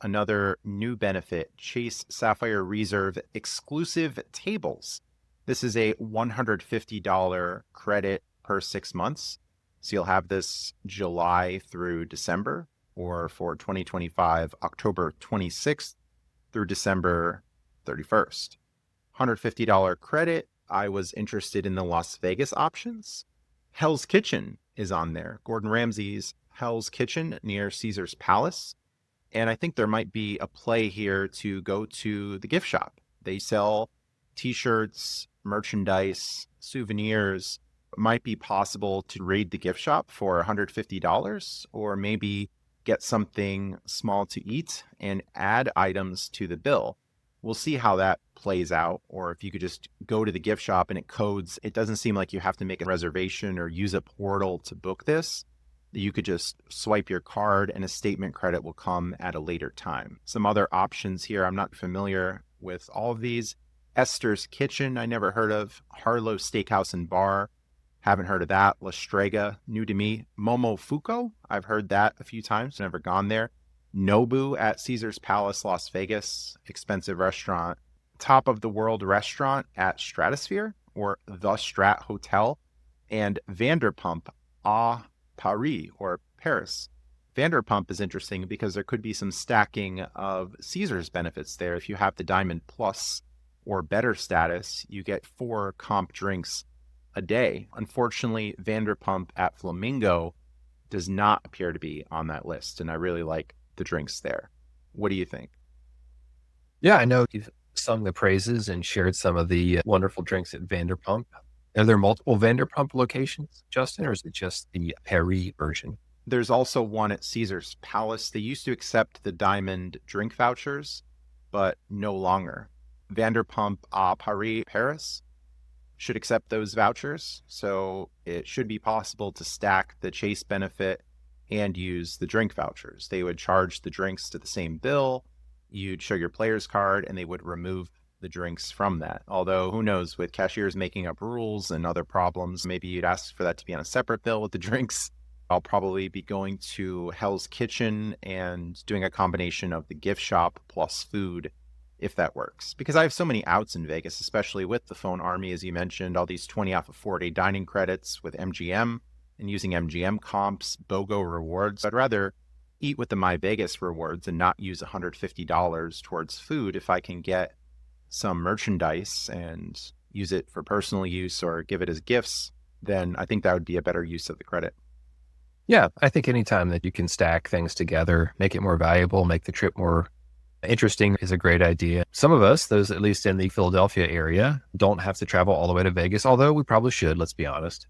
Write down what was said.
another new benefit, Chase Sapphire Reserve exclusive tables. This is a $150 credit per 6 months. So you'll have this July through December, or for 2025, October 26th through December 31st. $150 credit. I was interested in the Las Vegas options. Hell's Kitchen is on there. Gordon Ramsay's Hell's Kitchen near Caesar's Palace. And I think there might be a play here to go to the gift shop. They sell t-shirts, merchandise, souvenirs. It might be possible to raid the gift shop for $150 or maybe get something small to eat and add items to the bill. We'll see how that plays out, or if you could just go to the gift shop and it codes. It doesn't seem like you have to make a reservation or use a portal to book this. You could just swipe your card and a statement credit will come at a later time. Some other options here, I'm not familiar with all of these. Esther's Kitchen, I never heard of. Harlow Steakhouse and Bar, haven't heard of that. La Strega, new to me. Momofuku, I've heard that a few times, never gone there. Nobu at Caesar's Palace, Las Vegas, expensive restaurant. Top of the World Restaurant at Stratosphere or the Strat Hotel, and Vanderpump à Paris or Paris. Vanderpump is interesting because there could be some stacking of Caesar's benefits there. If you have the Diamond Plus or better status, you get 4 comp drinks a day. Unfortunately, Vanderpump at Flamingo does not appear to be on that list, and I really like the drinks there. What do you think? Yeah, I know you've sung the praises and shared some of the wonderful drinks at Vanderpump. Are there multiple Vanderpump locations, Justin, or is it just the Paris version? There's also one at Caesar's Palace. They used to accept the Diamond drink vouchers, but no longer. Vanderpump à Paris should accept those vouchers. So it should be possible to stack the Chase benefit and use the drink vouchers. They would charge the drinks to the same bill. You'd show your player's card and they would remove the drinks from that. Although who knows, with cashiers making up rules and other problems, maybe you'd ask for that to be on a separate bill with the drinks. I'll probably be going to Hell's Kitchen and doing a combination of the gift shop plus food, if that works. Because I have so many outs in Vegas, especially with the phone army, as you mentioned, all these 20 off of 4-day dining credits with MGM and using MGM comps, BOGO rewards. I'd rather eat with the My Vegas rewards and not use $150 towards food if I can get some merchandise and use it for personal use or give it as gifts. Then I think that would be a better use of the credit. Yeah, I think anytime that you can stack things together, make it more valuable, make the trip more interesting is a great idea. Some of us, those at least in the Philadelphia area, don't have to travel all the way to Vegas, although we probably should, let's be honest.